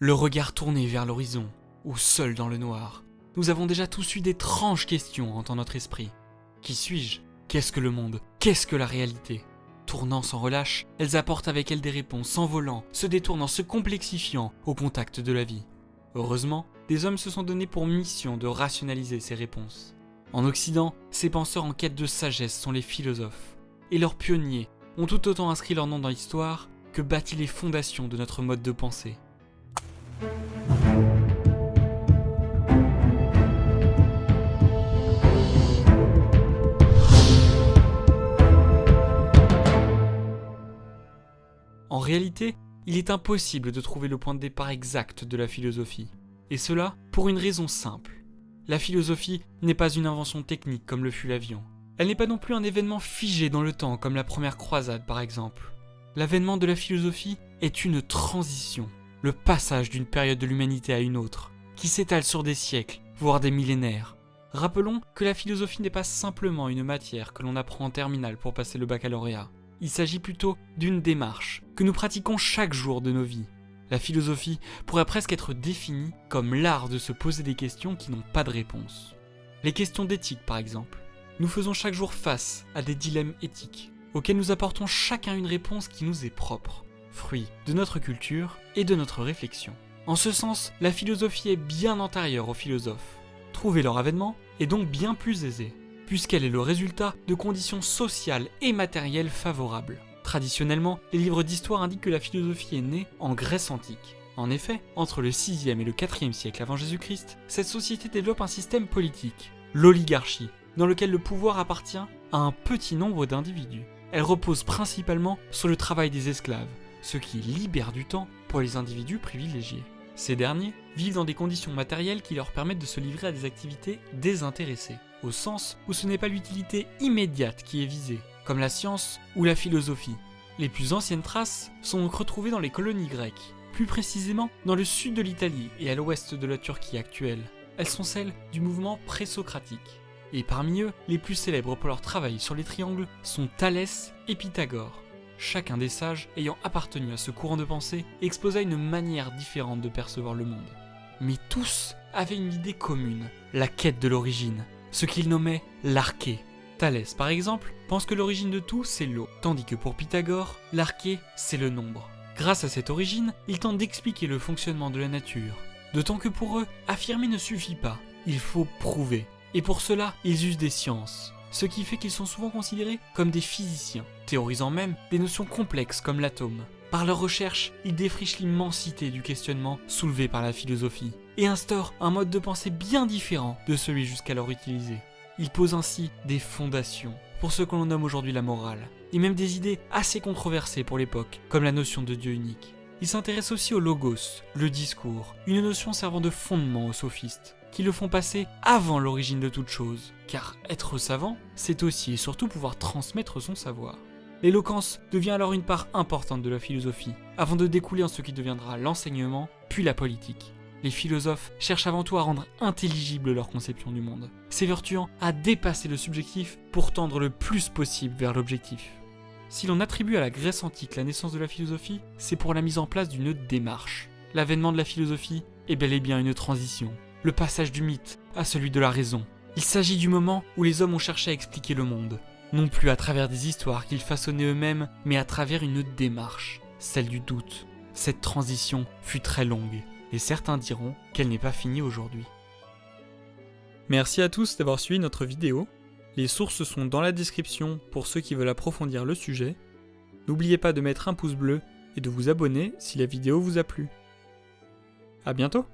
le regard tourné vers l'horizon, ou seul dans le noir, nous avons déjà tous eu d'étranges questions hantant notre esprit. Qui suis-je ? Qu'est-ce que le monde ? Qu'est-ce que la réalité ? Tournant sans relâche, elles apportent avec elles des réponses, s'envolant, se détournant, se complexifiant au contact de la vie. Heureusement, des hommes se sont donnés pour mission de rationaliser ces réponses. En Occident, ces penseurs en quête de sagesse sont les philosophes, et leurs pionniers ont tout autant inscrit leur nom dans l'histoire que bâti les fondations de notre mode de pensée. En réalité, il est impossible de trouver le point de départ exact de la philosophie. Et cela pour une raison simple. La philosophie n'est pas une invention technique comme le fut l'avion. Elle n'est pas non plus un événement figé dans le temps comme la première croisade par exemple. L'avènement de la philosophie est une transition, le passage d'une période de l'humanité à une autre, qui s'étale sur des siècles, voire des millénaires. Rappelons que la philosophie n'est pas simplement une matière que l'on apprend en terminale pour passer le baccalauréat. Il s'agit plutôt d'une démarche que nous pratiquons chaque jour de nos vies. La philosophie pourrait presque être définie comme l'art de se poser des questions qui n'ont pas de réponse. Les questions d'éthique par exemple. Nous faisons chaque jour face à des dilemmes éthiques, auxquels nous apportons chacun une réponse qui nous est propre, fruit de notre culture et de notre réflexion. En ce sens, la philosophie est bien antérieure aux philosophes. Trouver leur avènement est donc bien plus aisé, puisqu'elle est le résultat de conditions sociales et matérielles favorables. Traditionnellement, les livres d'histoire indiquent que la philosophie est née en Grèce antique. En effet, entre le 6e et le 4e siècle avant Jésus-Christ, cette société développe un système politique, l'oligarchie, dans lequel le pouvoir appartient à un petit nombre d'individus. Elle repose principalement sur le travail des esclaves, ce qui libère du temps pour les individus privilégiés. Ces derniers vivent dans des conditions matérielles qui leur permettent de se livrer à des activités désintéressées, au sens où ce n'est pas l'utilité immédiate qui est visée, comme la science ou la philosophie. Les plus anciennes traces sont donc retrouvées dans les colonies grecques, plus précisément dans le sud de l'Italie et à l'ouest de la Turquie actuelle. Elles sont celles du mouvement présocratique. Et parmi eux, les plus célèbres pour leur travail sur les triangles sont Thalès et Pythagore. Chacun des sages ayant appartenu à ce courant de pensée exposa une manière différente de percevoir le monde. Mais tous avaient une idée commune, la quête de l'origine, ce qu'ils nommaient l'arché. Thalès, par exemple, pense que l'origine de tout, c'est l'eau, tandis que pour Pythagore, l'arché, c'est le nombre. Grâce à cette origine, ils tentent d'expliquer le fonctionnement de la nature. D'autant que pour eux, affirmer ne suffit pas, il faut prouver. Et pour cela, ils usent des sciences, ce qui fait qu'ils sont souvent considérés comme des physiciens, théorisant même des notions complexes comme l'atome. Par leurs recherches, ils défrichent l'immensité du questionnement soulevé par la philosophie, et instaurent un mode de pensée bien différent de celui jusqu'alors utilisé. Ils posent ainsi des fondations pour ce que l'on nomme aujourd'hui la morale, et même des idées assez controversées pour l'époque, comme la notion de Dieu unique. Ils s'intéressent aussi au logos, le discours, une notion servant de fondement aux sophistes, qui le font passer avant l'origine de toute chose, car être savant, c'est aussi et surtout pouvoir transmettre son savoir. L'éloquence devient alors une part importante de la philosophie, avant de découler en ce qui deviendra l'enseignement, puis la politique. Les philosophes cherchent avant tout à rendre intelligible leur conception du monde, s'évertuant à dépasser le subjectif pour tendre le plus possible vers l'objectif. Si l'on attribue à la Grèce antique la naissance de la philosophie, c'est pour la mise en place d'une démarche. L'avènement de la philosophie est bel et bien une transition, le passage du mythe à celui de la raison. Il s'agit du moment où les hommes ont cherché à expliquer le monde, non plus à travers des histoires qu'ils façonnaient eux-mêmes, mais à travers une démarche, celle du doute. Cette transition fut très longue, et certains diront qu'elle n'est pas finie aujourd'hui. Merci à tous d'avoir suivi notre vidéo. Les sources sont dans la description pour ceux qui veulent approfondir le sujet. N'oubliez pas de mettre un pouce bleu et de vous abonner si la vidéo vous a plu. À bientôt!